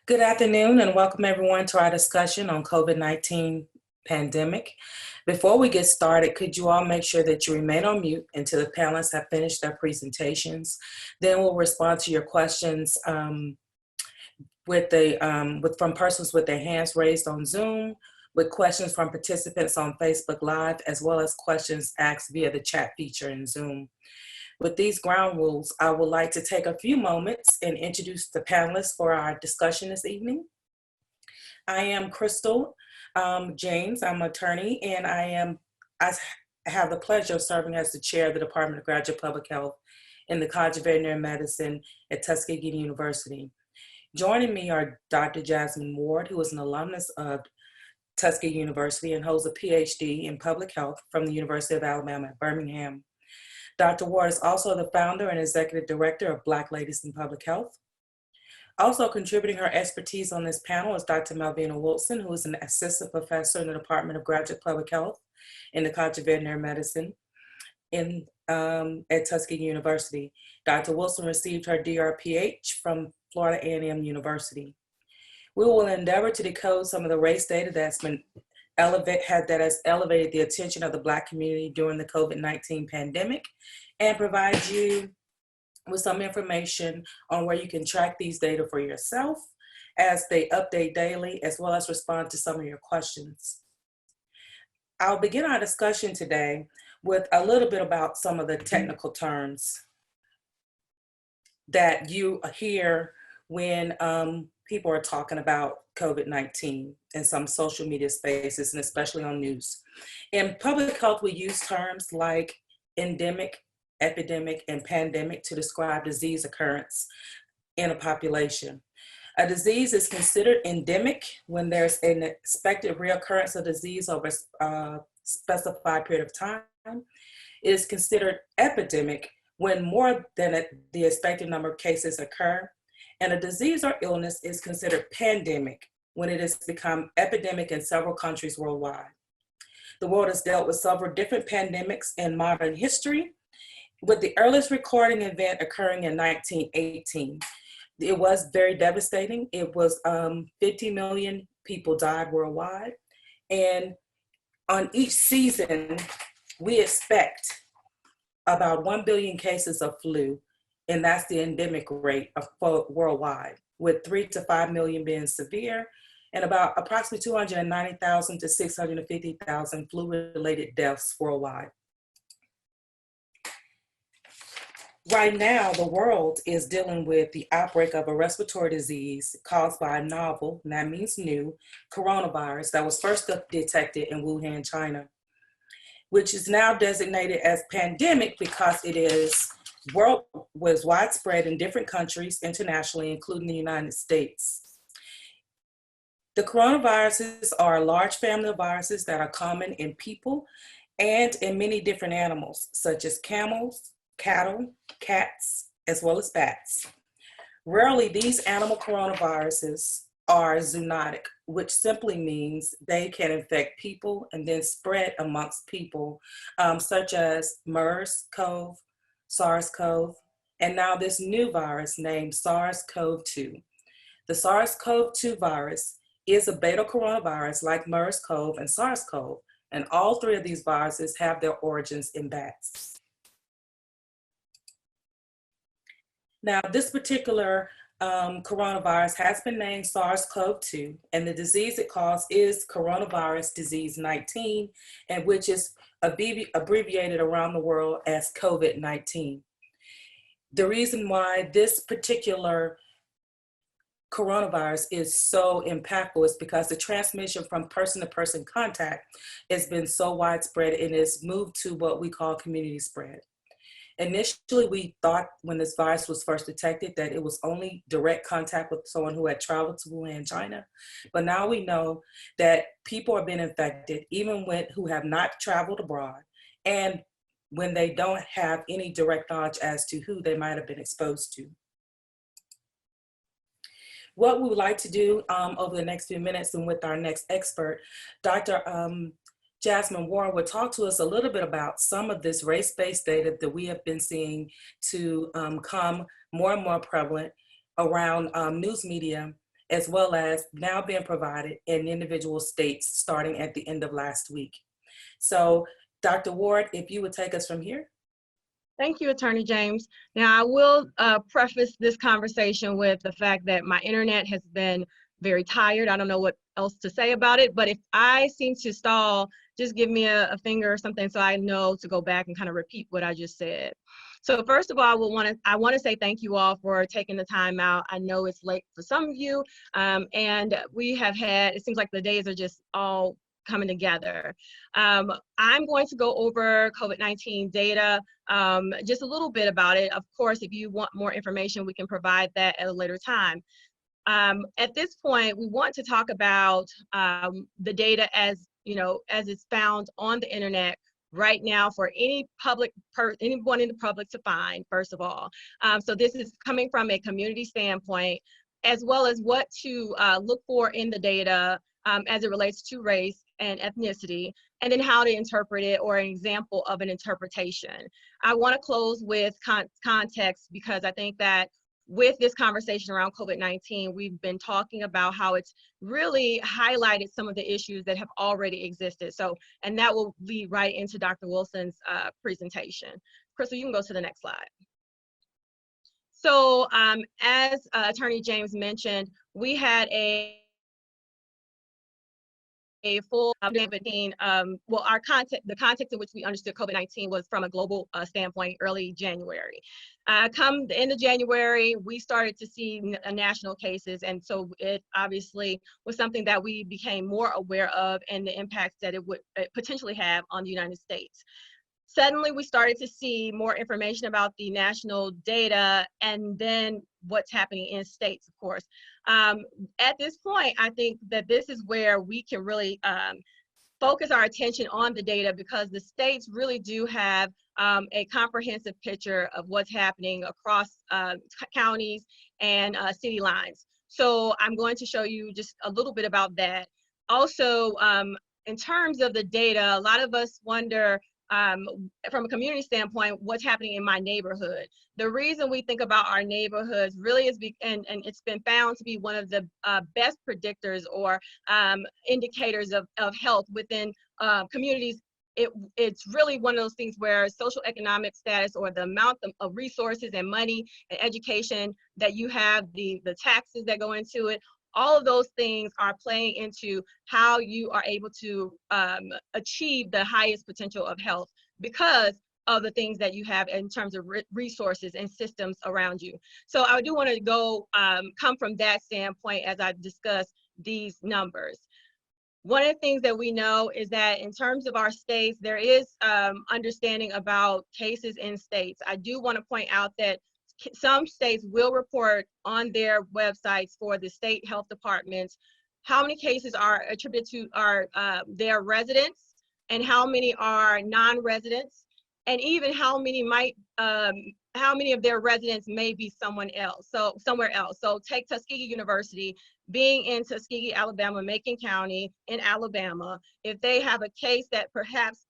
Good afternoon and welcome everyone to our discussion on COVID-19 pandemic. Before we get started, could you all make sure that you remain on mute until the panelists have finished their presentations? Then we'll respond to your questions from persons with their hands raised on Zoom, with questions from participants on Facebook Live, as well as questions asked via the chat feature in Zoom. With these ground rules, I would like to take a few moments and introduce the panelists for our discussion this evening. I am Crystal James. I'm an attorney, and I have the pleasure of serving as the chair of the Department of Graduate Public Health in the College of Veterinary Medicine at Tuskegee University. Joining me are Dr. Jasmine Warren, who is an alumnus of Tuskegee University and holds a PhD in public health from the University of Alabama at Birmingham. Dr. Ward is also the founder and executive director of Black Ladies in Public Health. Also contributing her expertise on this panel is Dr. Malvina Wilson, who is an assistant professor in the Department of Graduate Public Health in the College of Veterinary Medicine at Tuskegee University. Dr. Wilson received her DRPH from Florida A&M University. We will endeavor to decode some of the race data that has elevated the attention of the Black community during the COVID-19 pandemic and provide you with some information on where you can track these data for yourself as they update daily, as well as respond to some of your questions. I'll begin our discussion today with a little bit about some of the technical terms that you hear when people are talking about COVID-19 in some social media spaces and especially on news. In public health, we use terms like endemic, epidemic, and pandemic to describe disease occurrence in a population. A disease is considered endemic when there's an expected reoccurrence of disease over a specified period of time. It is considered epidemic when more than the expected number of cases occur. And a disease or illness is considered pandemic when it has become epidemic in several countries worldwide. The world has dealt with several different pandemics in modern history, with the earliest recording event occurring in 1918. It was very devastating. It was 50 million people died worldwide. And on each season, we expect about 1 billion cases of flu, and that's the endemic rate of worldwide, with 3 to 5 million being severe and about approximately 290,000 to 650,000 flu-related deaths worldwide. Right now, the world is dealing with the outbreak of a respiratory disease caused by a novel, and that means new, coronavirus that was first detected in Wuhan, China, which is now designated as pandemic because it was widespread in different countries internationally, including the United States. The coronaviruses are a large family of viruses that are common in people and in many different animals, such as camels, cattle, cats, as well as bats. Rarely, these animal coronaviruses are zoonotic, which simply means they can infect people and then spread amongst people, such as MERS-CoV, SARS-CoV, and now this new virus named SARS-CoV-2. The SARS-CoV-2 virus is a beta coronavirus like MERS-CoV and SARS-CoV, and all three of these viruses have their origins in bats. Now, this particular coronavirus has been named SARS-CoV-2, and the disease it caused is coronavirus disease 19, and which is abbreviated around the world as COVID-19. The reason why this particular coronavirus is so impactful is because the transmission from person-to-person contact has been so widespread and it's moved to what we call community spread. Initially, we thought when this virus was first detected that it was only direct contact with someone who had traveled to Wuhan, China. But now we know that people are being infected even who have not traveled abroad and when they don't have any direct knowledge as to who they might have been exposed to. What we would like to do over the next few minutes and with our next expert, Dr. Jasmine Warren will talk to us a little bit about some of this race-based data that we have been seeing to come more and more prevalent around news media as well as now being provided in individual states starting at the end of last week. So Dr. Ward, if you would take us from here. Thank you, Attorney James. Now, I will preface this conversation with the fact that my internet has been very tired. I don't know what else to say about it, but if I seem to stall, just give me a finger or something so I know to go back and kind of repeat what I just said. So first of all, I want to say thank you all for taking the time out. I know it's late for some of you, and we have had, it seems like the days are just all coming together. I'm going to go over COVID-19 data, just a little bit about it. Of course, if you want more information, we can provide that at a later time. At this point, we want to talk about the data as, you know, as it's found on the internet right now for any anyone in the public to find, first of all. So this is coming from a community standpoint, as well as what to look for in the data as it relates to race and ethnicity, and then how to interpret it, or an example of an interpretation. I want to close with context, because I think that with this conversation around COVID-19, we've been talking about how it's really highlighted some of the issues that have already existed. So, and that will lead right into Dr. Wilson's presentation. Crystal, you can go to the next slide. So as Attorney James mentioned, we had a full COVID-19, well, the context in which we understood COVID-19 was from a global standpoint, early January. Come the end of January, we started to see national cases, and so it obviously was something that we became more aware of, and the impacts that it would potentially have on the United States. Suddenly, we started to see more information about the national data, and then what's happening in states, of course. At this point, I think that this is where we can really focus our attention on the data, because the states really do have a comprehensive picture of what's happening across counties and city lines. So I'm going to show you just a little bit about that. Also, in terms of the data, a lot of us wonder, from a community standpoint, what's happening in my neighborhood. The reason we think about our neighborhoods really is, and it's been found to be one of the best predictors or indicators of health within communities. It's really one of those things where social economic status, or the amount of resources and money and education that you have, the taxes that go into it, all of those things are playing into how you are able to achieve the highest potential of health, because of the things that you have in terms of resources and systems around you. So I do want to go come from that standpoint as I discuss these numbers. One of the things that we know is that in terms of our states, there is understanding about cases in states. I do want to point out that some states will report on their websites for the state health departments how many cases are attributed to their residents, and how many are non-residents, and even how many of their residents may be somewhere else. So take Tuskegee University, being in Tuskegee, Alabama, Macon County in Alabama. If they have a case that perhaps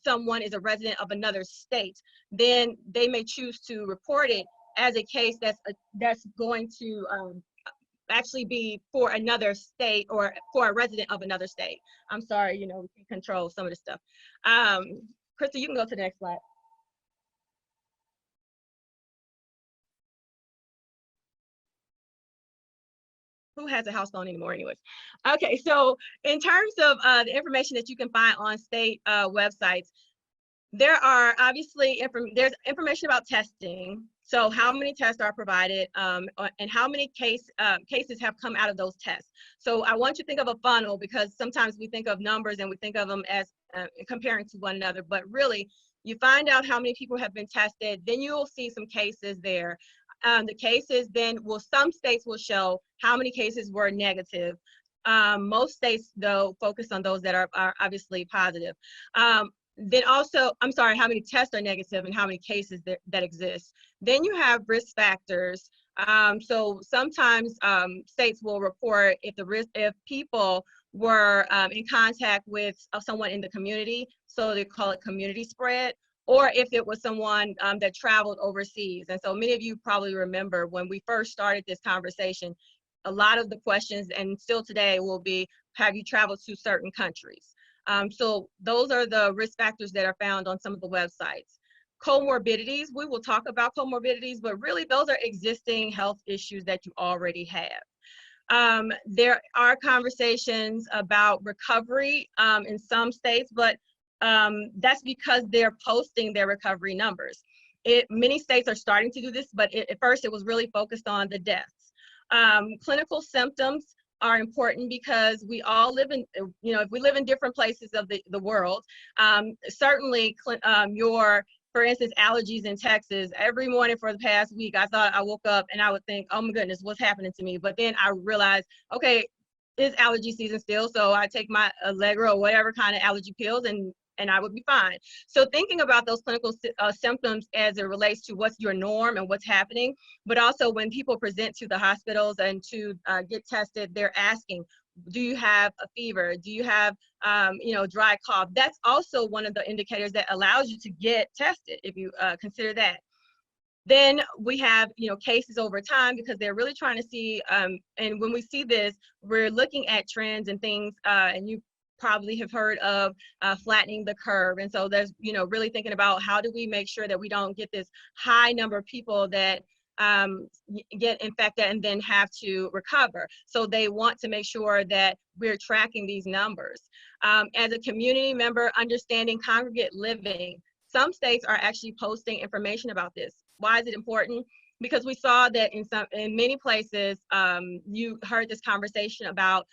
someone is a resident of another state, then they may choose to report it as a case that's going to actually be for another state, or for a resident of another state. I'm sorry, you know, we can control some of this stuff. Crystal, you can go to the next slide. Who has a house phone anymore anyways? Okay, so in terms of the information that you can find on state websites, there are obviously there's information about testing. So how many tests are provided, and how many cases have come out of those tests. So I want you to think of a funnel, because sometimes we think of numbers and we think of them as comparing to one another, but really you find out how many people have been tested, then you'll see some cases there. The cases then some states will show how many cases were negative. Most states, though, focus on those that are obviously positive. Then also, I'm sorry, how many tests are negative and how many cases that exist. Then you have risk factors. So sometimes states will report if people were in contact with someone in the community, so they call it community spread, or if it was someone that traveled overseas. And so many of you probably remember when we first started this conversation, a lot of the questions, and still today, will be, have you traveled to certain countries? So those are the risk factors that are found on some of the websites. Comorbidities, we will talk about comorbidities, but really those are existing health issues that you already have. There are conversations about recovery in some states, but that's because they're posting their recovery numbers. Many states are starting to do this, but at first it was really focused on the deaths. Clinical symptoms are important because we all live in, if we live in different places of the world, certainly for instance, allergies in Texas, every morning for the past week, I thought I woke up and I would think, oh my goodness, what's happening to me? But then I realized, okay, it's allergy season still, so I take my Allegra or whatever kind of allergy pills and I would be fine. So thinking about those clinical symptoms as it relates to what's your norm and what's happening, but also when people present to the hospitals and to get tested, they're asking, do you have a fever? Do you have, dry cough? That's also one of the indicators that allows you to get tested, if you consider that. Then we have, cases over time, because they're really trying to see, and when we see this, we're looking at trends and things, and you probably have heard of flattening the curve. And so there's, really thinking about how do we make sure that we don't get this high number of people that get infected and then have to recover. So they want to make sure that we're tracking these numbers. As a community member, understanding congregate living, some states are actually posting information about this. Why is it important? Because we saw that in many places, you heard this conversation about,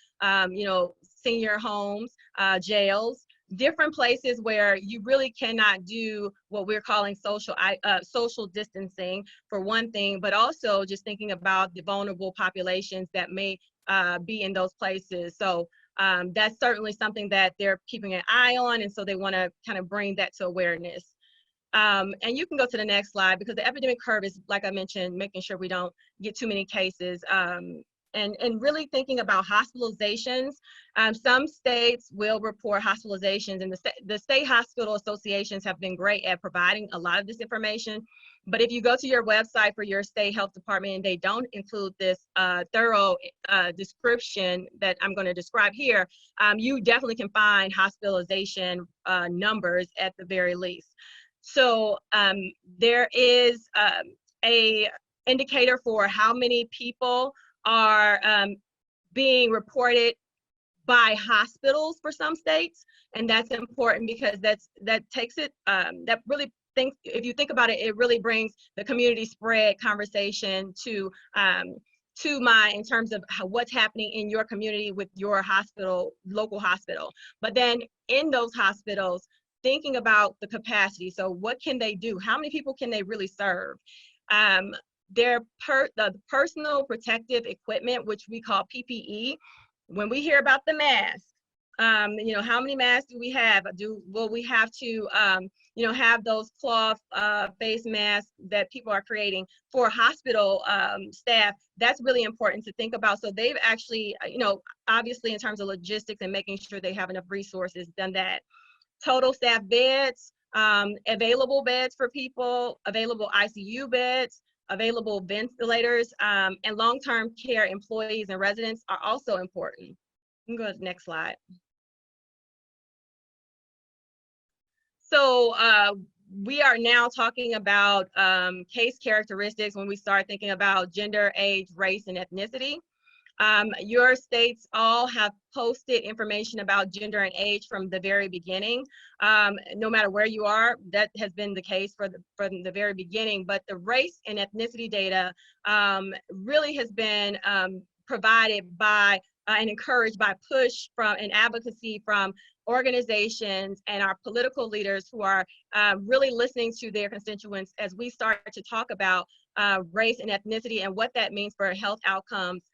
senior homes, jails, different places where you really cannot do what we're calling social distancing, for one thing, but also just thinking about the vulnerable populations that may be in those places. So that's certainly something that they're keeping an eye on, and so they want to kind of bring that to awareness. And you can go to the next slide, because the epidemic curve is, like I mentioned, making sure we don't get too many cases. And really thinking about hospitalizations. Some states will report hospitalizations, and the state hospital associations have been great at providing a lot of this information. But if you go to your website for your state health department and they don't include this thorough description that I'm going to describe here, you definitely can find hospitalization numbers at the very least. So there is a indicator for how many people are being reported by hospitals for some states, and that's important because that takes it, that really thinks, if you think about it, it really brings the community spread conversation to mind in terms of what's happening in your community with your hospital, local hospital. But then in those hospitals, thinking about the capacity. So what can they do? How many people can they really serve? The personal protective equipment, which we call PPE. When we hear about the mask, how many masks do we have? Will we have to, have those cloth face masks that people are creating for hospital staff? That's really important to think about. So they've actually, obviously in terms of logistics and making sure they have enough resources, done that. Total staff beds, available beds for people, available ICU beds, available ventilators, and long-term care employees and residents are also important. You can go to the next slide. So we are now talking about case characteristics when we start thinking about gender, age, race, and ethnicity. Your states all have posted information about gender and age from the very beginning. No matter where you are, that has been the case from the very beginning. But the race and ethnicity data really has been provided by and encouraged by push from and advocacy from organizations and our political leaders who are really listening to their constituents as we start to talk about race and ethnicity and what that means for health outcomes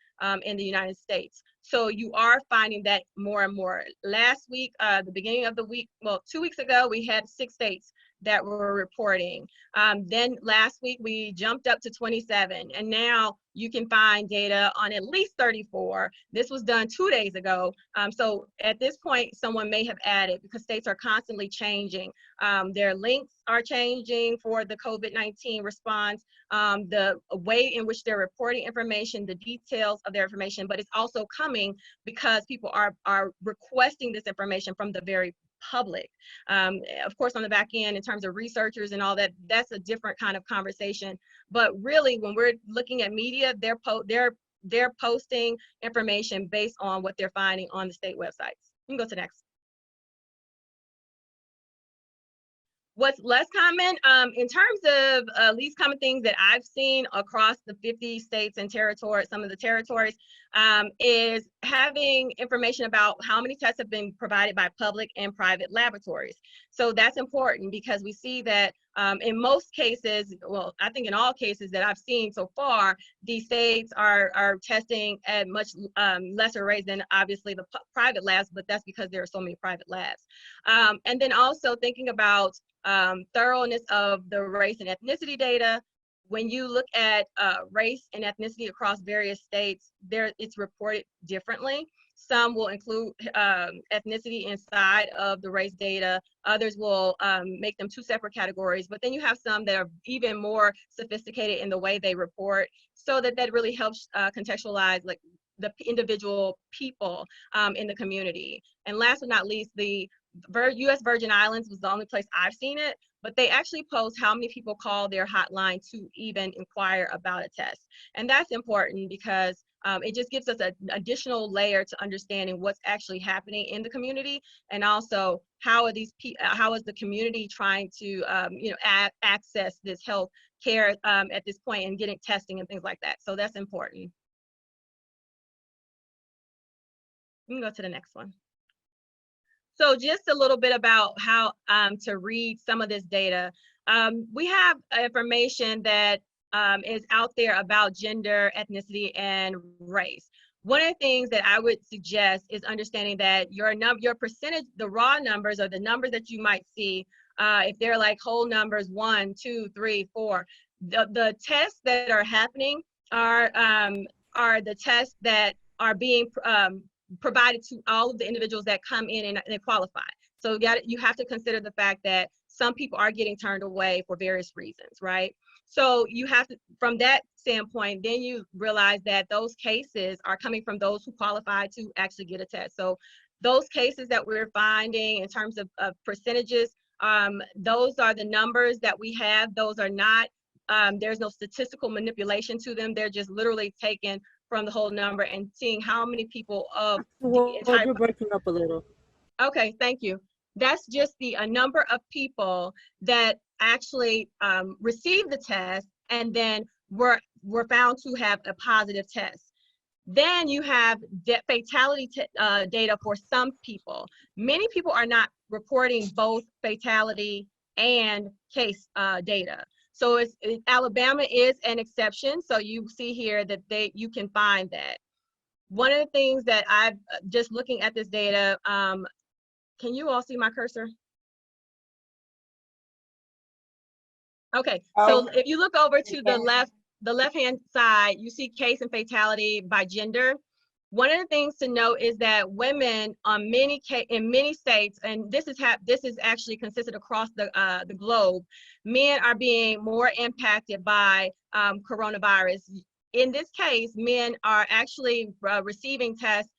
in the United States. So you are finding that more and more. Last week, the beginning of the week, well, 2 weeks ago, we had 6 states that were reporting. Then last week we jumped up to 27, and now you can find data on at least 34. This was done 2 days ago. So at this point, someone may have added, because states are constantly changing. Their links are changing for the COVID-19 response, the way in which they're reporting information, the details of their information, but it's also coming because people are requesting this information from the very public. Of course, on the back end, in terms of researchers and all that, that's a different kind of conversation. But really, when we're looking at media, they're posting information based on what they're finding on the state websites. You can go to the next. What's less common, in terms of least common things that I've seen across the 50 states and territories, some of the territories, is having information about how many tests have been provided by public and private laboratories. So that's important, because we see that in most cases, well, I think in all cases that I've seen so far, these states are testing at much lesser rates than obviously the private labs, but that's because there are so many private labs. And then also thinking about thoroughness of the race and ethnicity data. When you look at race and ethnicity across various states, it's reported differently. Some will include ethnicity inside of the race data. Others will make them 2 separate categories. But then you have some that are even more sophisticated in the way they report, so that really helps contextualize like the individual people in the community. And last but not least, the U.S. Virgin Islands was the only place I've seen it, but they actually post how many people call their hotline to even inquire about a test. And that's important, because it just gives us an additional layer to understanding what's actually happening in the community, and also how is the community trying to access this health care at this point, and getting testing and things like that. So that's important. You can go to the next one. So just a little bit about how to read some of this data. We have information that is out there about gender, ethnicity, and race. One of the things that I would suggest is understanding that your percentage, the raw numbers, or the numbers that you might see, if they're like whole numbers, 1, 2, 3, 4, the tests that are happening are the tests that are being provided to all of the individuals that come in and qualify. So you have to consider the fact that some people are getting turned away for various reasons, right? So you have to, from that standpoint, then you realize that those cases are coming from those who qualify to actually get a test. So those cases that we're finding in terms of percentages, those are the numbers that we have. Those are not, there's no statistical manipulation to them. They're just literally taken from the whole number and seeing how many people of the entire. You're breaking up a little. Okay, thank you. That's just the number of people that actually received the test and then were found to have a positive test. Then you have fatality data for some people. Many people are not reporting both fatality and case data. So Alabama is an exception. So you see here that you can find that. One of the things that I've just looking at this data, can you all see my cursor? Okay, so if you look over to the left-hand side, you see case and fatality by gender. One of the things to note is that women in many states, and this is actually consistent across the globe, men are being more impacted by coronavirus. In this case, men are actually receiving tests.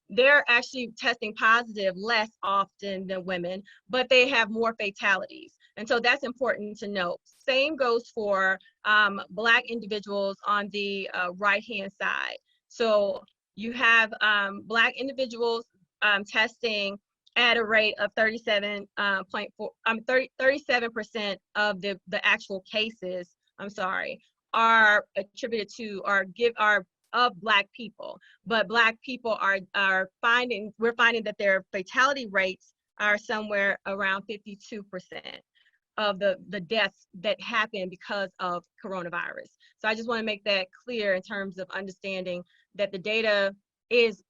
They're actually testing positive less often than women, but they have more fatalities. And so that's important to note. Same goes for Black individuals on the right-hand side. So you have Black individuals testing at a rate of 37% of the actual cases, are attributed to or are of Black people. But Black people we're finding that their fatality rates are somewhere around 52% of the deaths that happen because of coronavirus. So I just want to make that clear in terms of understanding that the data is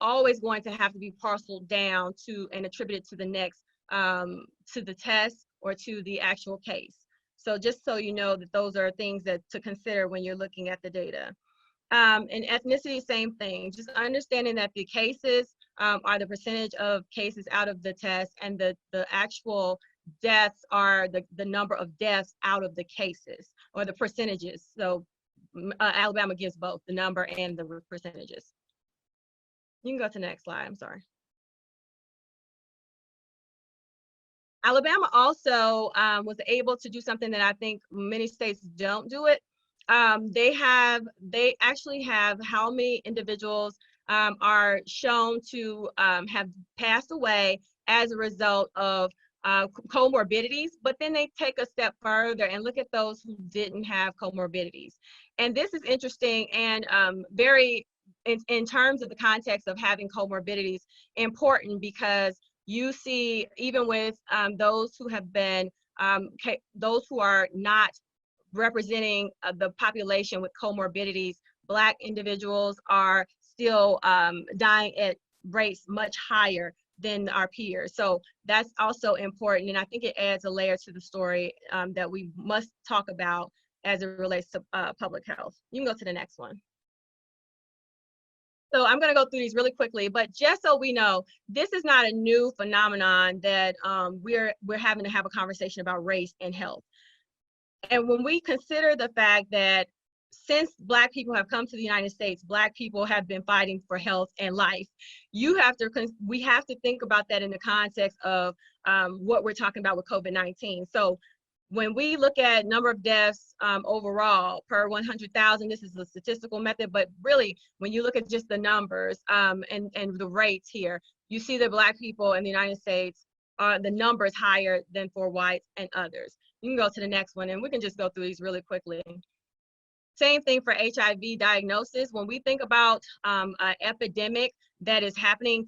always going to have to be parceled down to and attributed to the next, to the test or to the actual case. So just so you know that those are things that to consider when you're looking at the data. And ethnicity, same thing. Just understanding that the cases are the percentage of cases out of the test, and the actual deaths are the number of deaths out of the cases, or the percentages. So Alabama gives both the number and the percentages. You can go to the next slide, I'm sorry. Alabama also was able to do something that I think many states don't do it. They actually have how many individuals are shown to have passed away as a result of comorbidities, but then they take a step further and look at those who didn't have comorbidities. And this is interesting and very, in terms of the context of having comorbidities, important, because you see, even with those who have been, those who are not representing the population with comorbidities, Black individuals are still dying at rates much higher than our peers. So that's also important. And I think it adds a layer to the story that we must talk about as it relates to public health. You can go to the next one. So I'm going to go through these really quickly, but just so we know, this is not a new phenomenon that we're having to have a conversation about race and health. And when we consider the fact that since Black people have come to the United States, Black people have been fighting for health and life, we have to think about that in the context of what we're talking about with COVID-19. So when we look at number of deaths overall per 100,000, this is a statistical method, but really when you look at just the numbers and the rates here, you see that Black people in the United States the numbers higher than for whites and others. You can go to the next one and we can just go through these really quickly. Same thing for HIV diagnosis. When we think about an epidemic that is happening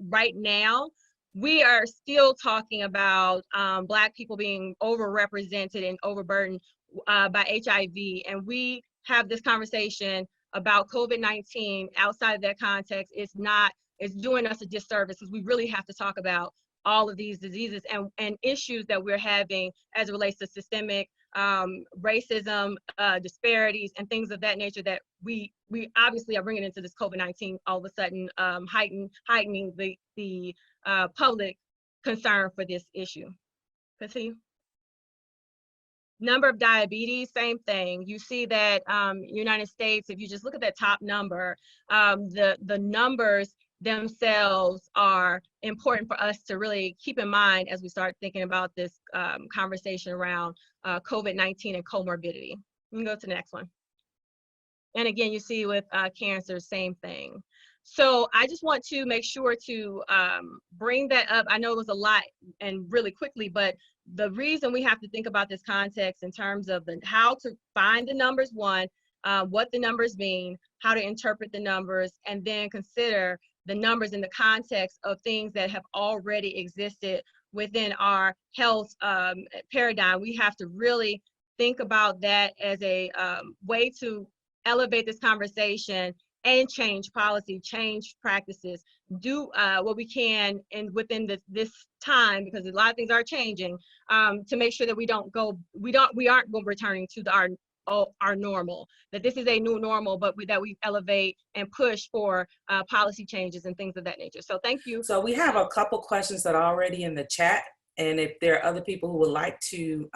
right now, we are still talking about Black people being overrepresented and overburdened by HIV. And we have this conversation about COVID-19 outside of that context. It's doing us a disservice, because we really have to talk about all of these diseases and issues that we're having as it relates to systemic racism, disparities, and things of that nature that we obviously are bringing into this COVID-19 all of a sudden, heightening the public concern for this issue. Continue. Number of diabetes, same thing. You see that United States, if you just look at that top number, the numbers themselves are important for us to really keep in mind as we start thinking about this conversation around COVID-19 and comorbidity. You can go to the next one. And again, you see with cancer, same thing. So I just want to make sure to bring that up. I know it was a lot and really quickly, but the reason we have to think about this context in terms of how to find the numbers, one, what the numbers mean, how to interpret the numbers, and then consider the numbers in the context of things that have already existed within our health paradigm. We have to really think about that as a way to elevate this conversation and change policy, change practices, do what we can and within this time, because a lot of things are changing, to make sure that we aren't returning to our normal, that this is a new normal, but that we elevate and push for policy changes and things of that nature. So thank you. So we have a couple questions that are already in the chat. And if there are other people who would like to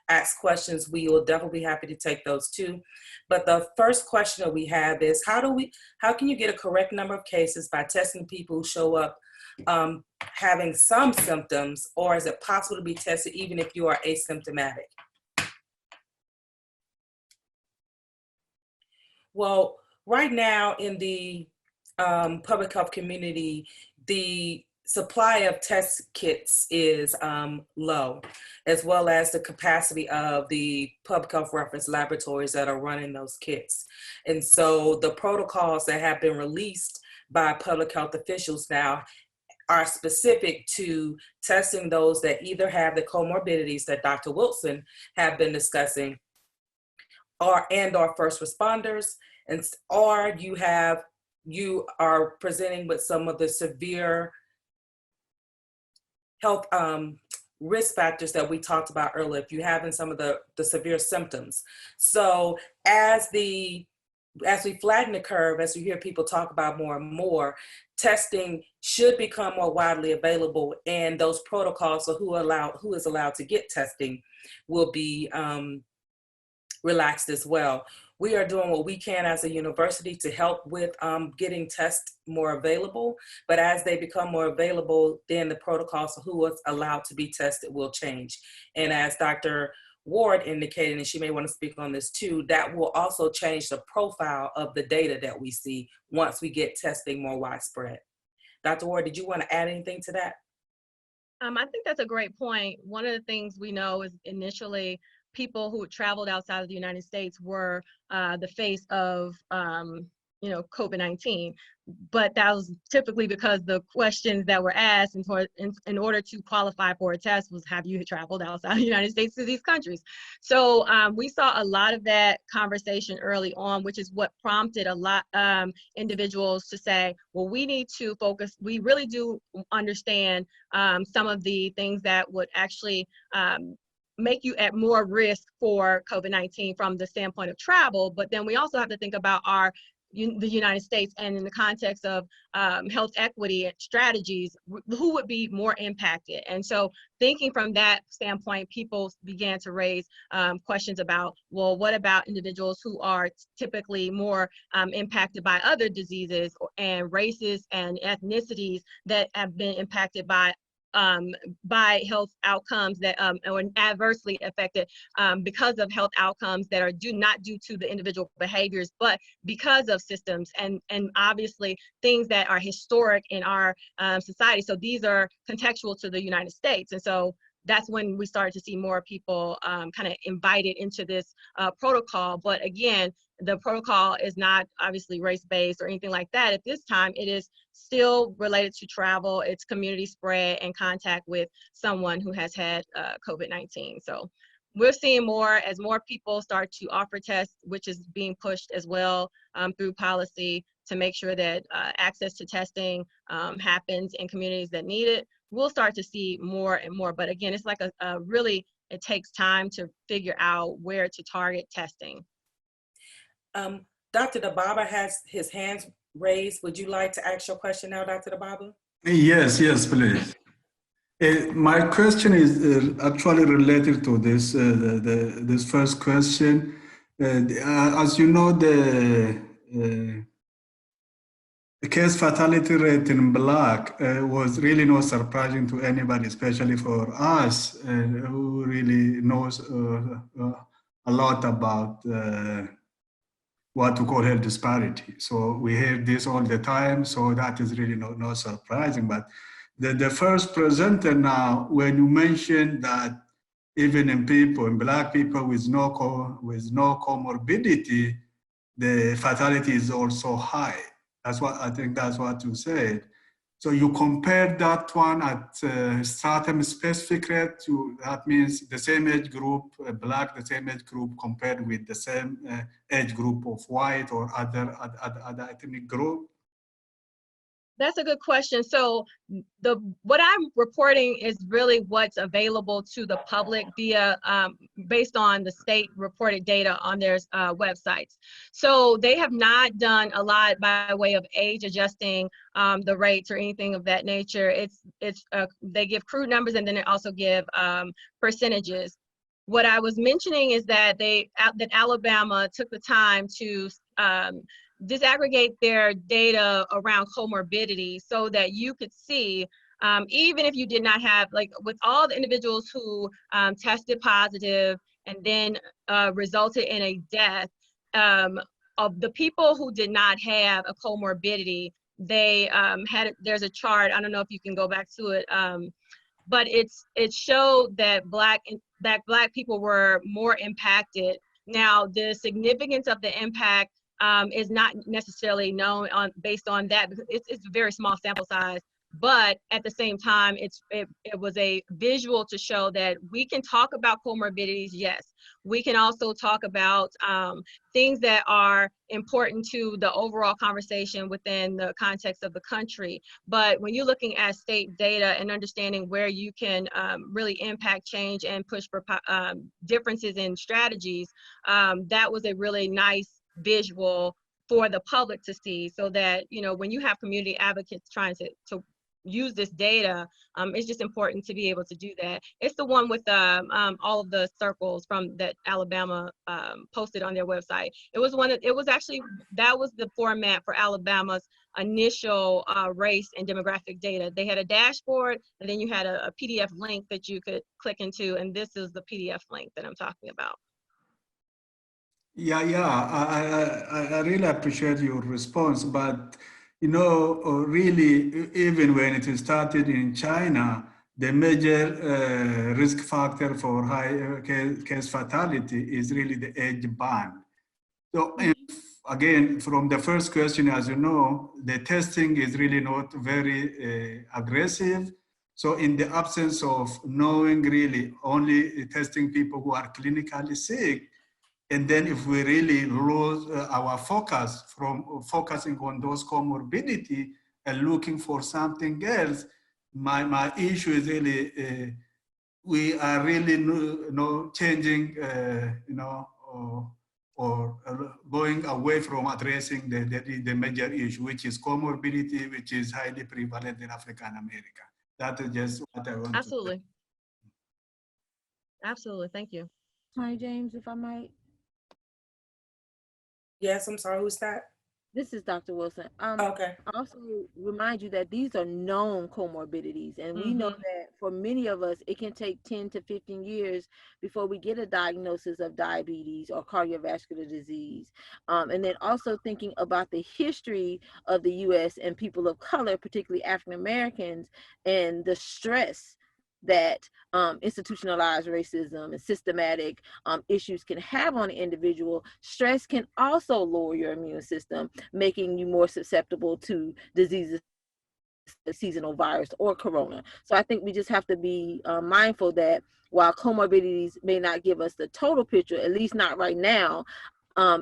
ask questions, we will definitely be happy to take those too. But the first question that we have is, how can you get a correct number of cases by testing people who show up having some symptoms, or is it possible to be tested even if you are asymptomatic? Well, right now in the public health community, the supply of test kits is low, as well as the capacity of the public health reference laboratories that are running those kits. And so the protocols that have been released by public health officials now are specific to testing those that either have the comorbidities that Dr. Wilson have been discussing, or first responders, or you are presenting with some of the severe health risk factors that we talked about earlier, if you're having some of the severe symptoms. So as we flatten the curve, as we hear people talk about more and more, testing should become more widely available, and those protocols for who is allowed to get testing will be relaxed as well. We are doing what we can as a university to help with getting tests more available, but as they become more available, then the protocols for who is allowed to be tested will change. And as Dr. Ward indicated, and she may want to speak on this too, that will also change the profile of the data that we see once we get testing more widespread. Dr. Ward, did you want to add anything to that? I think that's a great point. One of the things we know is initially people who traveled outside of the United States were the face of COVID-19, but that was typically because the questions that were asked in order to qualify for a test was, have you traveled outside the United States to these countries? So we saw a lot of that conversation early on, which is what prompted a lot individuals to say, well, we need to focus. We really do understand some of the things that would actually make you at more risk for COVID-19 from the standpoint of travel, but then we also have to think about the United States, and in the context of health equity strategies, who would be more impacted. And so thinking from that standpoint, people began to raise questions about, well, what about individuals who are typically more impacted by other diseases and races and ethnicities that have been impacted by health outcomes that are adversely affected because of health outcomes that are not due to the individual behaviors, but because of systems and obviously things that are historic in our society. So these are contextual to the United States. And so that's when we started to see more people kind of invited into this protocol. But again, the protocol is not obviously race-based or anything like that. At this time, it is still related to travel, it's community spread and contact with someone who has had COVID-19. So we're seeing more as more people start to offer tests, which is being pushed as well through policy to make sure that access to testing happens in communities that need it. We'll start to see more and more. But again, it's like really, it takes time to figure out where to target testing. Dr. Dababa has his hands raised. Would you like to ask your question now, Dr. Dababa? Yes, please. My question is actually related to this this first question. As you know, the case fatality rate in Black was really not surprising to anybody, especially for us who really knows a lot about what to call health disparity. So we hear this all the time, so that is really not surprising. But the first presenter now, when you mentioned that even in Black people with no comorbidity, the fatality is also high. That's what you said. So you compare that one at stratum specific rate to, that means the same age group, Black, the same age group compared with the same age group of white or other ethnic group? That's a good question. So what I'm reporting is really what's available to the public via based on the state reported data on their websites. So they have not done a lot by way of age adjusting the rates or anything of that nature. They give crude numbers and then they also give percentages. What I was mentioning is that that Alabama took the time to disaggregate their data around comorbidity so that you could see, even if you did not have, like with all the individuals who tested positive and then resulted in a death, of the people who did not have a comorbidity, they there's a chart, I don't know if you can go back to it, but it showed that Black people were more impacted. Now, the significance of the impact is not necessarily known based on that, because it's a very small sample size But at the same time, it was a visual to show that we can talk about comorbidities, yes. We can also talk about things that are important to the overall conversation within the context of the country. But when you're looking at state data and understanding where you can really impact change and push for differences in strategies, that was a really nice visual for the public to see, so that, you know, when you have community advocates trying to use this data, it's just important to be able to do that. It's the one with all of the circles from that Alabama posted on their website. It was that was the format for Alabama's initial race and demographic data. They had a dashboard, and then you had a PDF link that you could click into, and this is the PDF link that I'm talking about. Yeah, I really appreciate your response, but you know, really, even when it started in China, the major risk factor for high case fatality is really the age band. So again, from the first question, as you know, the testing is really not very aggressive. So in the absence of knowing really only testing people who are clinically sick, and then if we really lose our focus from focusing on those comorbidity and looking for something else, my issue is really, we are really changing, or going away from addressing the major issue, which is comorbidity, which is highly prevalent in African America. That is just what I want Absolutely. to say. Absolutely, thank you. Hi, James, if I might. Yes, I'm sorry, who's that? This is Dr. Wilson. Okay. Also remind you that these are known comorbidities, and we know that for many of us, it can take 10 to 15 years before we get a diagnosis of diabetes or cardiovascular disease. And then also thinking about the history of the U.S. and people of color, particularly African Americans, and the stress that institutionalized racism and systematic issues can have on an individual. Stress can also lower your immune system, making you more susceptible to diseases, seasonal virus or corona. So I think we just have to be mindful that while comorbidities may not give us the total picture, at least not right now,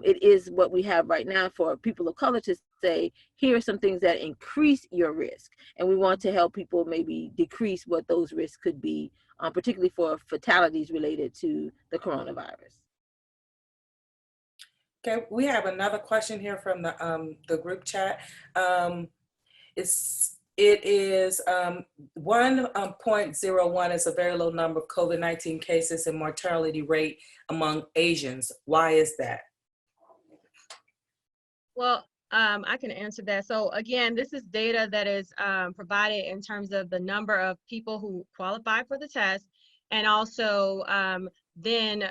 it is what we have right now for people of color to say, here are some things that increase your risk. And we want to help people maybe decrease what those risks could be, particularly for fatalities related to the coronavirus. Okay, we have another question here from the group chat. It is 1.01 is a very low number of COVID-19 cases and mortality rate among Asians. Why is that? Well, I can answer that. So again, this is data that is provided in terms of the number of people who qualify for the test, and also then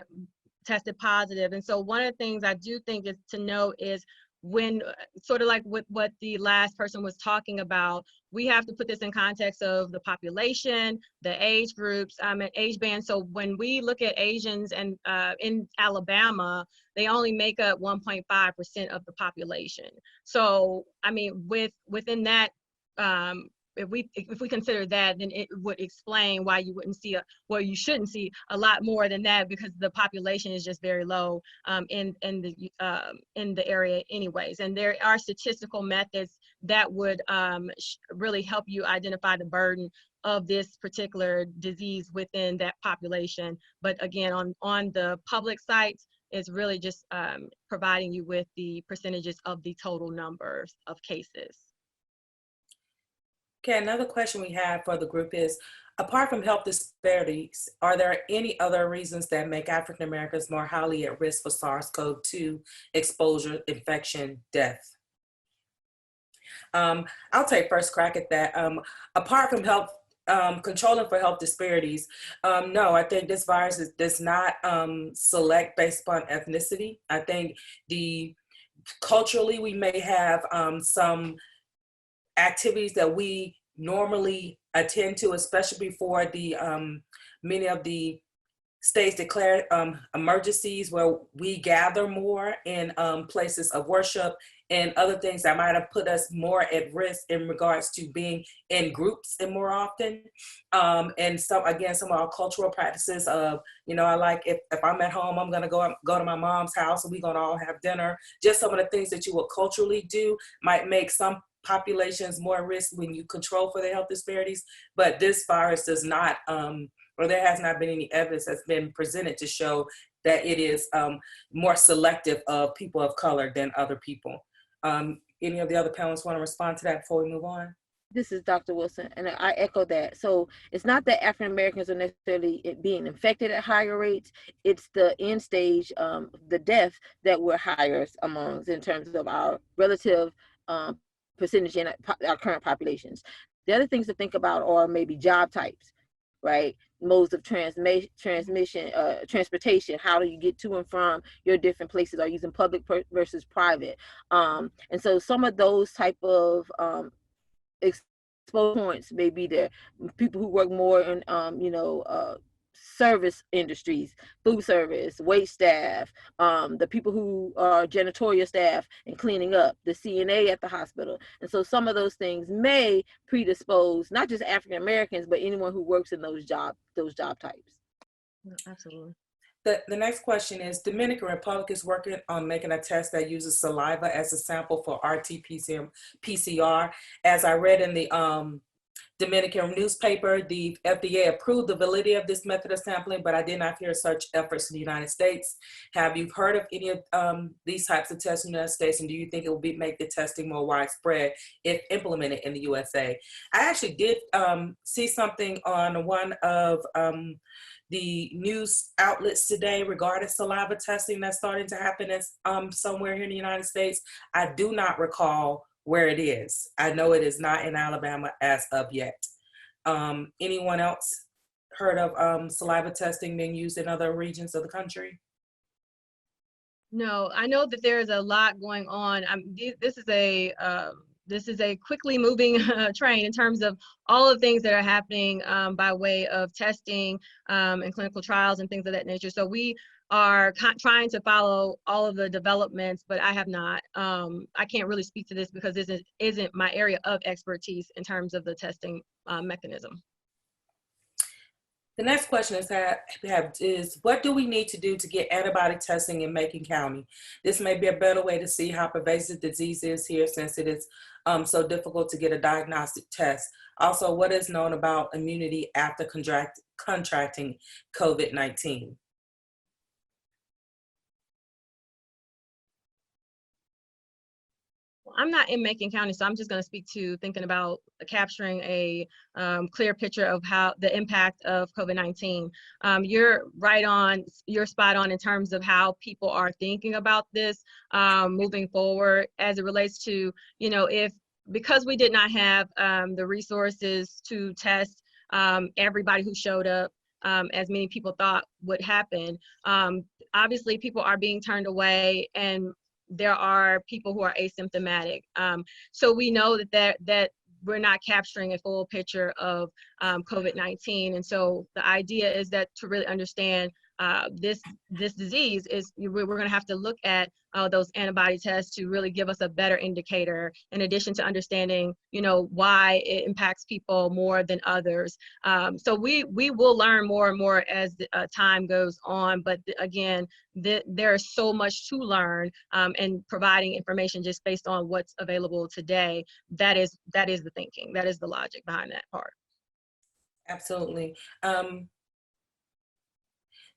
tested positive. And so one of the things I do think is to note is, when sort of like with what the last person was talking about, we have to put this in context of the population, the age groups, and age bands. So when we look at Asians and in Alabama, they only make up 1.5% of the population. So I mean, within that, if we consider that, then it would explain why you wouldn't see you shouldn't see a lot more than that, because the population is just very low in the area anyways. And there are statistical methods that would really help you identify the burden of this particular disease within that population. But again, on the public sites, it's really just providing you with the percentages of the total numbers of cases. Okay, another question we have for the group is, apart from health disparities, are there any other reasons that make African Americans more highly at risk for SARS-CoV-2 exposure, infection, death? I'll take first crack at that. Apart from health, controlling for health disparities, no, I think this virus does not select based upon ethnicity. I think culturally we may have some activities that we normally attend to, especially before the many of the states declare emergencies where we gather more in places of worship and other things that might have put us more at risk in regards to being in groups and more often. And so again, some of our cultural practices of, I like if I'm at home, I'm gonna go to my mom's house and we're gonna all have dinner. Just some of the things that you will culturally do might make some populations more at risk when you control for the health disparities. But this virus does not, or there has not been any evidence that's been presented to show that it is more selective of people of color than other people. Any of the other panelists want to respond to that before we move on? This is Dr. Wilson, and I echo that. So it's not that African Americans are necessarily being infected at higher rates. It's the end stage, the death that we're highest amongst in terms of our relative percentage in our current populations. The other things to think about are maybe job types, right? Modes of transportation. How do you get to and from your different places? Are you using public versus private? And so some of those type of exposure points may be there. People who work more in, service industries, food service, wait staff, the people who are janitorial staff and cleaning up, the CNA at the hospital. And so some of those things may predispose not just African Americans, but anyone who works in those job types. Absolutely. The next question is, Dominican Republic is working on making a test that uses saliva as a sample for RT-PCR. As I read in the Dominican newspaper, the FDA approved the validity of this method of sampling, but I did not hear such efforts in the United States. Have you heard of any of these types of tests in the United States, and do you think it will make the testing more widespread if implemented in the USA? I actually did see something on one of the news outlets today regarding saliva testing that's starting to happen somewhere here in the United States. I do not recall where it is. I know it is not in Alabama as of yet. Anyone else heard of saliva testing being used in other regions of the country? No, I know that there is a lot going on. This is a quickly moving train in terms of all of the things that are happening by way of testing and clinical trials and things of that nature. So we are trying to follow all of the developments, but I have not. I can't really speak to this because this isn't my area of expertise in terms of the testing mechanism. The next question is what do we need to do to get antibody testing in Macon County? This may be a better way to see how pervasive the disease is here, since it is so difficult to get a diagnostic test. Also, what is known about immunity after contracting COVID-19? I'm not in Macon County, so I'm just going to speak to thinking about capturing a clear picture of how the impact of COVID-19. You're spot on in terms of how people are thinking about this moving forward as it relates to, because we did not have the resources to test everybody who showed up, as many people thought would happen. Obviously, people are being turned away, and there are people who are asymptomatic. So we know that we're not capturing a full picture of COVID-19. And so the idea is that to really understand this disease is we're going to have to look at those antibody tests to really give us a better indicator, in addition to understanding, why it impacts people more than others. So we will learn more and more as time goes on. But again, there is so much to learn, and providing information just based on what's available today. That is the thinking. That is the logic behind that part. Absolutely.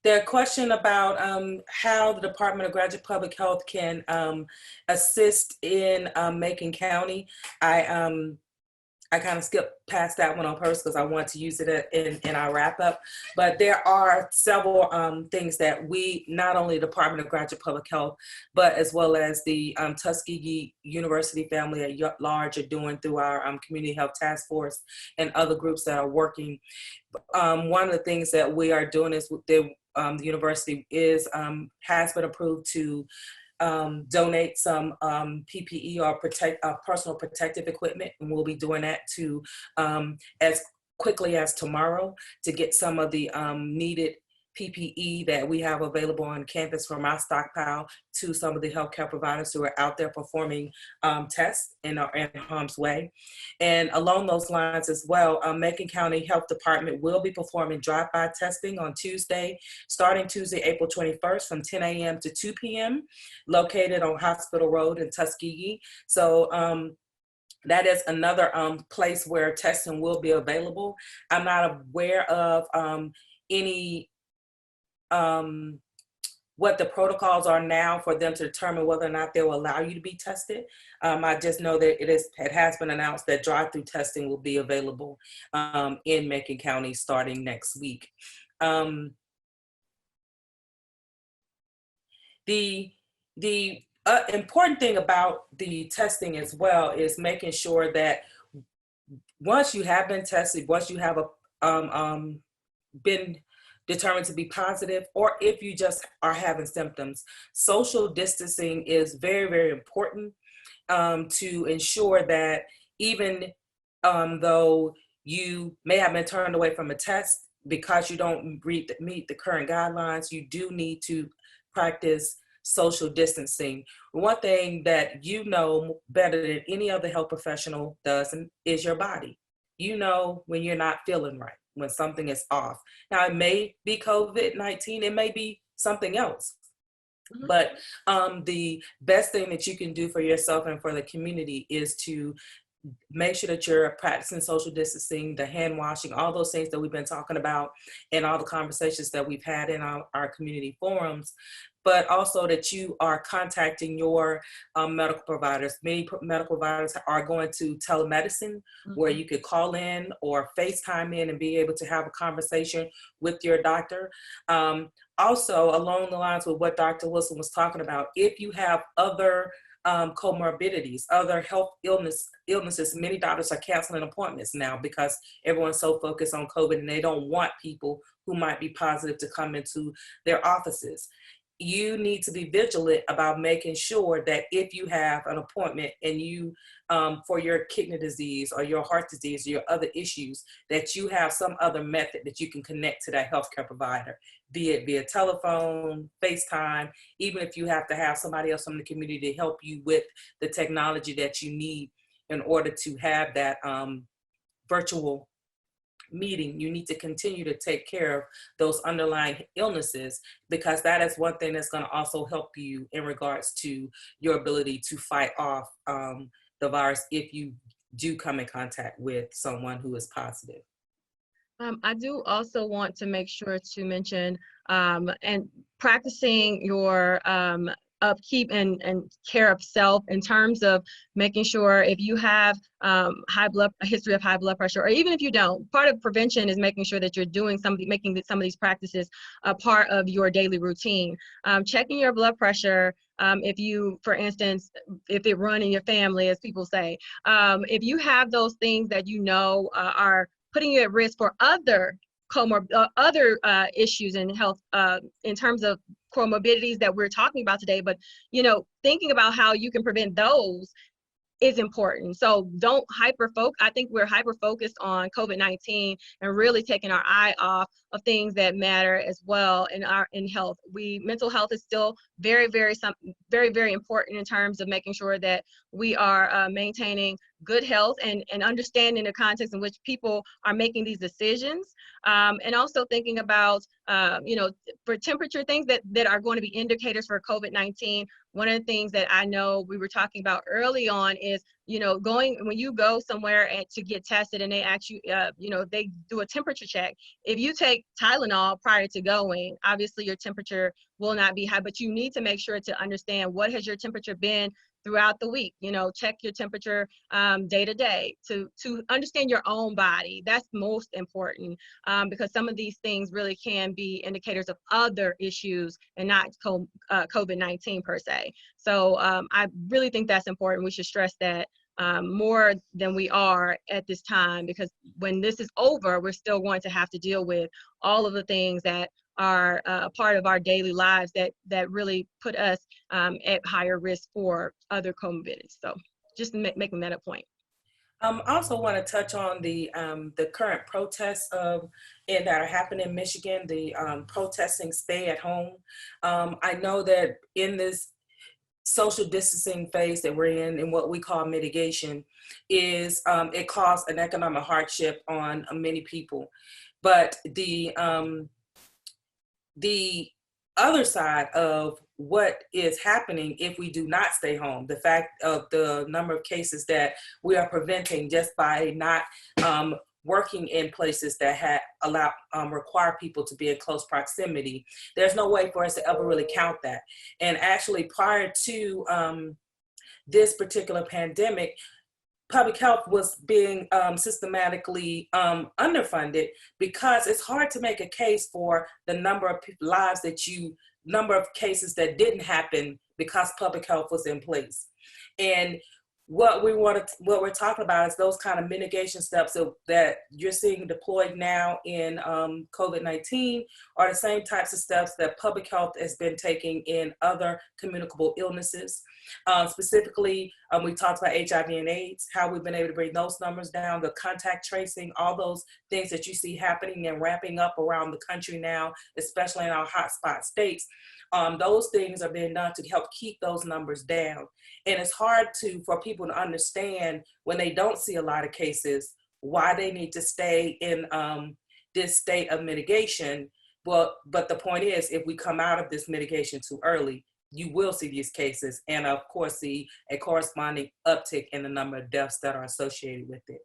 The question about how the Department of Graduate Public Health can assist in Macon County, I kind of skipped past that one on purpose because I want to use it in our wrap up. But there are several things that we, not only the Department of Graduate Public Health, but as well as the Tuskegee University family at large are doing through our Community Health Task Force and other groups that are working. One of the things that we are doing is the university has been approved to donate some PPE or personal protective equipment, and we'll be doing that as quickly as tomorrow to get some of the needed PPE that we have available on campus from our stockpile to some of the healthcare providers who are out there performing tests and are in harm's way. And along those lines as well, Macon County Health Department will be performing drive-by testing on Tuesday, starting Tuesday, April 21st from 10 a.m. to 2 p.m., located on Hospital Road in Tuskegee. So that is another place where testing will be available. I'm not aware of any what the protocols are now for them to determine whether or not they will allow you to be tested. I just know that it has been announced that drive-through testing will be available in Macon County starting next week. The important thing about the testing as well is making sure that once you have been tested, once you have been determined to be positive, or if you just are having symptoms, social distancing is very, very important to ensure that even though you may have been turned away from a test because you don't meet the current guidelines, you do need to practice social distancing. One thing that you know better than any other health professional does is your body. You know when you're not feeling right, when something is off. Now, it may be COVID-19, it may be something else. Mm-hmm. But the best thing that you can do for yourself and for the community is to make sure that you're practicing social distancing, the hand washing, all those things that we've been talking about and all the conversations that we've had in our community forums, but also that you are contacting your medical providers. Many medical providers are going to telemedicine, mm-hmm. where you could call in or FaceTime in and be able to have a conversation with your doctor. Also, along the lines with what Dr. Wilson was talking about, if you have other comorbidities, other health illnesses, many doctors are canceling appointments now because everyone's so focused on COVID and they don't want people who might be positive to come into their offices. You need to be vigilant about making sure that if you have an appointment and you, for your kidney disease or your heart disease or your other issues, that you have some other method that you can connect to that healthcare provider, be it via telephone, FaceTime, even if you have to have somebody else from the community to help you with the technology that you need in order to have that virtual meeting. You need to continue to take care of those underlying illnesses, because that is one thing that's going to also help you in regards to your ability to fight off the virus if you do come in contact with someone who is positive. I do also want to make sure to mention and practicing your upkeep and care of self in terms of making sure if you have a history of high blood pressure, or even if you don't, part of prevention is making sure that you're doing making some of these practices a part of your daily routine. Checking your blood pressure, if you, for instance, if it run in your family, as people say, if you have those things that you know are putting you at risk for other issues in health in terms of comorbidities that we're talking about today, but thinking about how you can prevent those is important. So don't I think we're hyper focused on COVID-19 and really taking our eye off of things that matter as well in health. Mental health is still very, very important in terms of making sure that we are maintaining good health and understanding the context in which people are making these decisions. And also thinking about, for temperature, things that are going to be indicators for COVID-19. One of the things that I know we were talking about early on is, when you go somewhere to get tested and they ask you, they do a temperature check. If you take Tylenol prior to going, obviously your temperature will not be high, but you need to make sure to understand what has your temperature been throughout the week. Check your temperature day to day to understand your own body. That's most important because some of these things really can be indicators of other issues and not COVID-19 per se. So I really think that's important. We should stress that more than we are at this time, because when this is over, we're still going to have to deal with all of the things that are a part of our daily lives that really put us at higher risk for other comorbidities. So just making that a point. I also want to touch on the current protests that are happening in Michigan, the protesting stay at home. I know that in this social distancing phase that we're in and what we call mitigation is it caused an economic hardship on many people. But the other side of what is happening if we do not stay home, the fact of the number of cases that we are preventing just by not working in places that require people to be in close proximity, there's no way for us to ever really count that. And actually, prior to this particular pandemic, public health was being systematically underfunded because it's hard to make a case for the number of number of cases that didn't happen because public health was in place. And what we're talking about is those kind of mitigation steps that you're seeing deployed now in COVID-19 are the same types of steps that public health has been taking in other communicable illnesses. Specifically, we talked about HIV and AIDS, how we've been able to bring those numbers down, the contact tracing, all those things that you see happening and ramping up around the country now, especially in our hotspot states. Those things are being done to help keep those numbers down. And it's hard for people to understand when they don't see a lot of cases, why they need to stay in this state of mitigation. Well, but the point is, if we come out of this mitigation too early, you will see these cases and of course see a corresponding uptick in the number of deaths that are associated with it.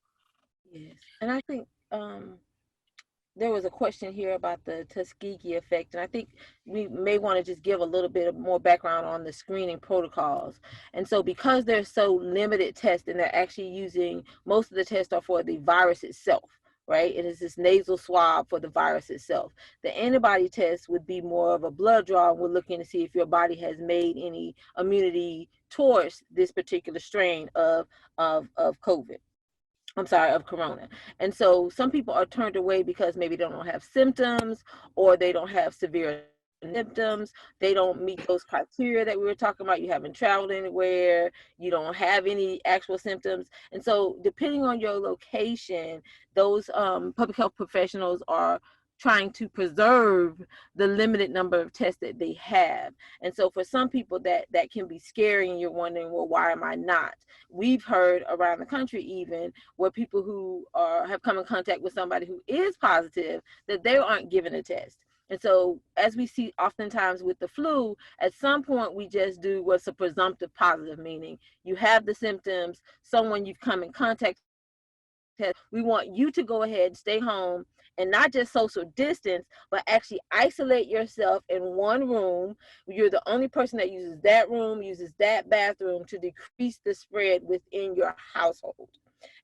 Yes, and I think there was a question here about the Tuskegee effect, and I think we may want to just give a little bit of more background on the screening protocols. And so because there's so limited tests and they're actually using, most of the tests are for the virus itself, right? It is this nasal swab for the virus itself. The antibody test would be more of a blood draw, and we're looking to see if your body has made any immunity towards this particular strain of COVID. Of corona. And so some people are turned away because maybe they don't have symptoms or they don't have severe symptoms. They don't meet those criteria that we were talking about. You haven't traveled anywhere. You don't have any actual symptoms. And so depending on your location, those public health professionals are trying to preserve the limited number of tests that they have. And so for some people that can be scary, and you're wondering, well, why am I not? We've heard around the country even where people who have come in contact with somebody who is positive, that they aren't given a test. And so as we see oftentimes with the flu, at some point we just do what's a presumptive positive, meaning you have the symptoms, someone you've come in contact with. We want you to go ahead and stay home and not just social distance, but actually isolate yourself in one room. You're the only person that uses that room, uses that bathroom to decrease the spread within your household.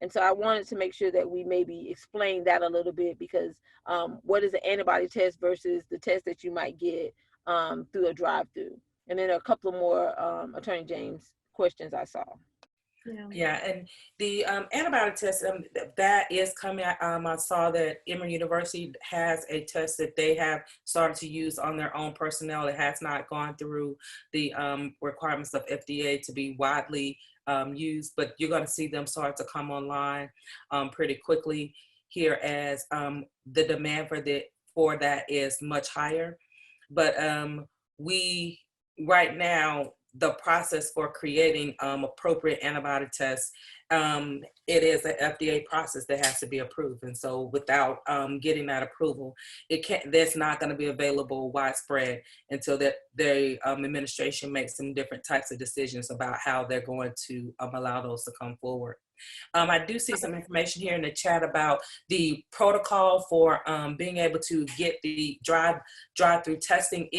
And so I wanted to make sure that we maybe explain that a little bit, because what is an antibody test versus the test that you might get through a drive-through? And then a couple of more Attorney James questions I saw. Yeah, and the antibody test that is coming. I saw that Emory University has a test that they have started to use on their own personnel. It has not gone through the requirements of FDA to be widely used, but you're going to see them start to come online pretty quickly here as the demand for that is much higher. But we right now, the process for creating appropriate antibody tests, it is an FDA process that has to be approved. And so without getting that approval, that's not going to be available widespread until the administration makes some different types of decisions about how they're going to allow those to come forward. I do see some information here in the chat about the protocol for being able to get the drive-through testing.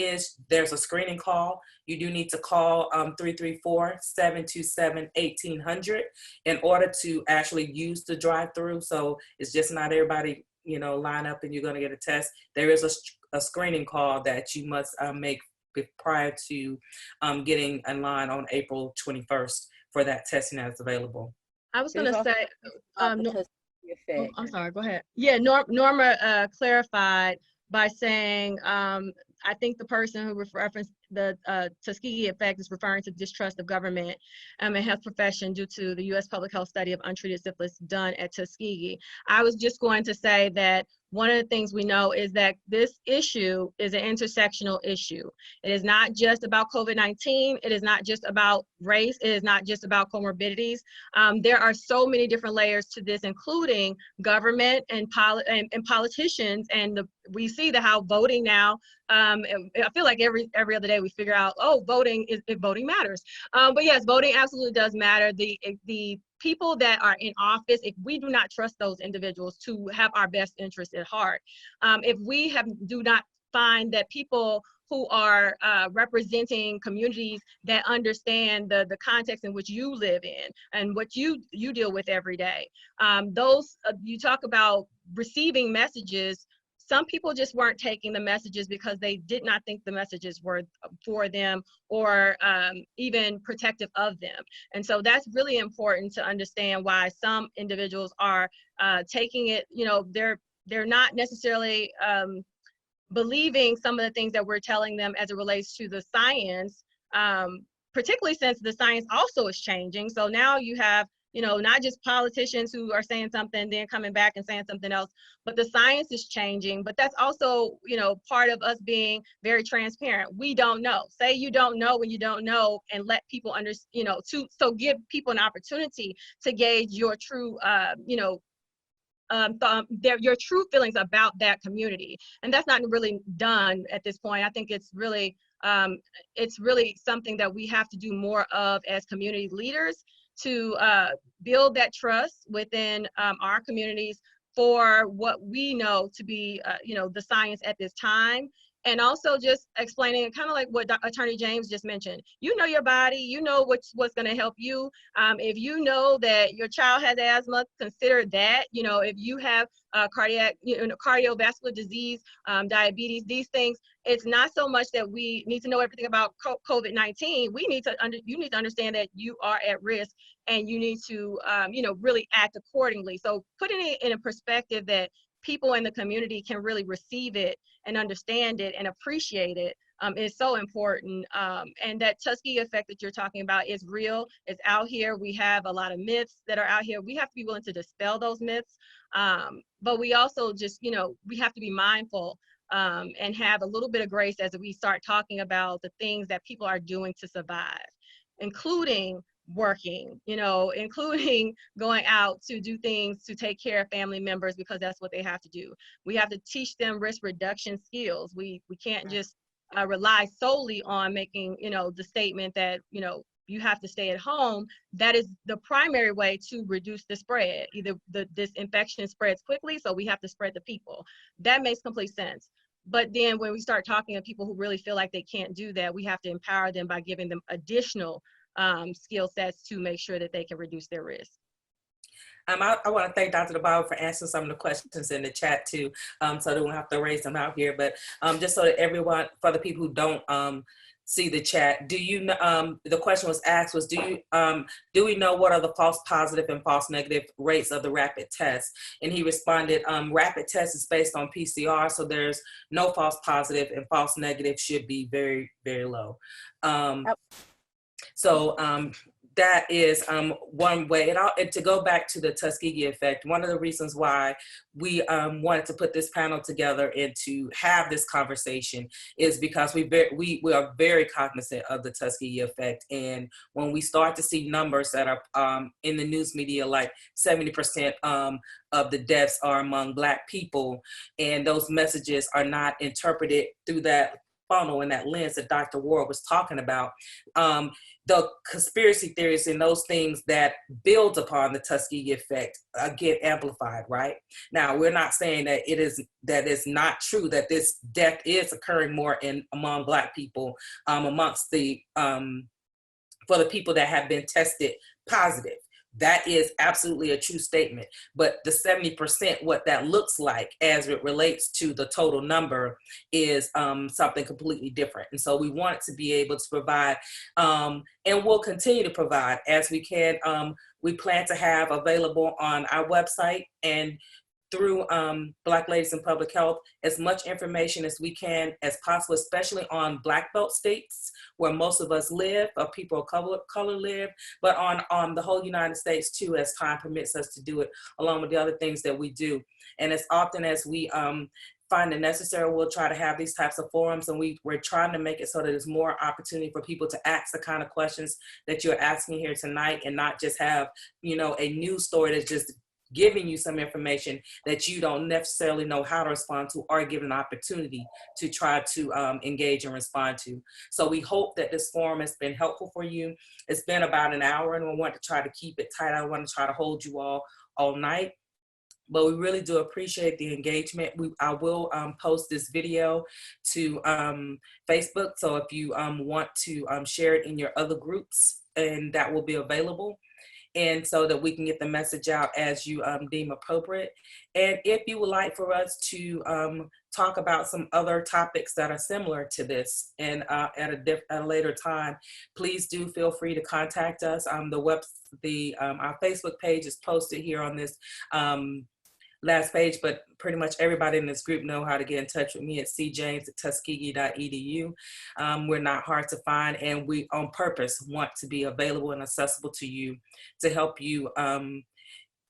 There's a screening call. You do need to call 334-727-1800 in order to actually use the drive-through. So it's just not everybody, line up and you're going to get a test. There is a screening call that you must make prior to getting in line on April 21st for that testing that's available. I was going to say, I'm sorry, go ahead. Yeah, Norma clarified by saying, I think the person who referenced the Tuskegee effect is referring to distrust of government and health profession due to the U.S. public health study of untreated syphilis done at Tuskegee. I was just going to say that one of the things we know is that this issue is an intersectional issue. It is not just about COVID-19. It is not just about race. It is not just about comorbidities. There are so many different layers to this, including government and politicians. And we see that how voting now, I feel like every other day we figure out, oh, voting matters. But yes, voting absolutely does matter. The people that are in office, if we do not trust those individuals to have our best interests at heart, if we do not find that people who are representing communities that understand the context in which you live in and what you deal with every day, you talk about receiving messages. Some people just weren't taking the messages because they did not think the messages were for them or even protective of them. And so that's really important to understand why some individuals are taking it, they're not necessarily believing some of the things that we're telling them as it relates to the science, particularly since the science also is changing. So now you have not just politicians who are saying something, then coming back and saying something else, but the science is changing. But that's also, part of us being very transparent. We don't know. Say you don't know when you don't know, and let people understand, so give people an opportunity to gauge your true, your true feelings about that community. And that's not really done at this point. I think it's really something that we have to do more of as community leaders, to build that trust within our communities for what we know to be, the science at this time. And also just explaining, kind of like what Attorney James just mentioned, your body, what's going to help you. If you know that your child has asthma, consider that. If you have cardiovascular disease, diabetes, these things, it's not so much that we need to know everything about COVID-19. You need to understand that you are at risk, and you need to, really act accordingly. So putting it in a perspective that people in the community can really receive it and understand it and appreciate it is so important. And that Tuskegee effect that you're talking about is real. It's out here. We have a lot of myths that are out here. We have to be willing to dispel those myths. But we also just, we have to be mindful and have a little bit of grace as we start talking about the things that people are doing to survive, including working, including going out to do things to take care of family members, because that's what they have to do. We have to teach them risk reduction skills. We can't just rely solely on making, the statement that, you have to stay at home. That is the primary way to reduce the spread. Either this infection spreads quickly, so we have to spread the people. That makes complete sense. But then when we start talking to people who really feel like they can't do that, we have to empower them by giving them additional skill sets to make sure that they can reduce their risk. I want to thank Dr. DeBarber for answering some of the questions in the chat too, so that we don't have to raise them out here. But just so that everyone, for the people who don't see the chat, the question was asked was, do we know what are the false positive and false negative rates of the rapid test? And he responded, rapid test is based on PCR, so there's no false positive, and false negative should be very, very low. So that is one way. And to go back to the Tuskegee effect, one of the reasons why we wanted to put this panel together and to have this conversation is because we are very cognizant of the Tuskegee effect. And when we start to see numbers that are in the news media, like 70% of the deaths are among Black people, and those messages are not interpreted through that funnel and that lens that Dr. Ward was talking about, the conspiracy theories and those things that build upon the Tuskegee effect get amplified, right? Now, we're not saying that it's not true that this death is occurring more among Black people, amongst the for the people that have been tested positive. That is absolutely a true statement. But the 70%, what that looks like as it relates to the total number is something completely different. And so we want to be able to provide, and we'll continue to provide as we can. We plan to have available on our website and through Black Ladies in Public Health as much information as we can as possible, especially on Black Belt states where most of us live, or people of color live, but on the whole United States too, as time permits us to do it, along with the other things that we do. And as often as we find it necessary, we'll try to have these types of forums, and we're trying to make it so that there's more opportunity for people to ask the kind of questions that you're asking here tonight, and not just have, you know, a news story that's just giving you some information that you don't necessarily know how to respond to, or give an opportunity to try to engage and respond to. So we hope that this forum has been helpful for you. It's been about an hour, and we want to try to keep it tight. I want to try to hold you all night. But we really do appreciate the engagement. I will post this video to Facebook. So if you want to share it in your other groups, and that will be available. And so that we can get the message out as you deem appropriate. And if you would like for us to talk about some other topics that are similar to this, and at a later time, please do feel free to contact us. Our Facebook page is posted here on this last page, but pretty much everybody in this group know how to get in touch with me at cjames@tuskegee.edu. We're not hard to find, and we on purpose want to be available and accessible to you to help you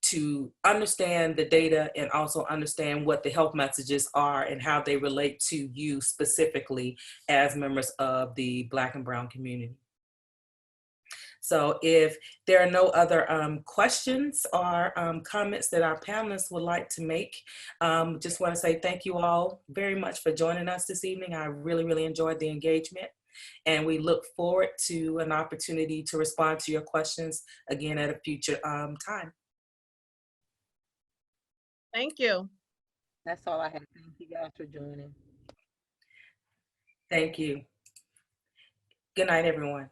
to understand the data, and also understand what the health messages are and how they relate to you specifically as members of the Black and Brown community. So if there are no other questions or comments that our panelists would like to make, just want to say thank you all very much for joining us this evening. I really, really enjoyed the engagement, and we look forward to an opportunity to respond to your questions again at a future time. Thank you. That's all I have. Thank you guys for joining. Thank you. Good night, everyone.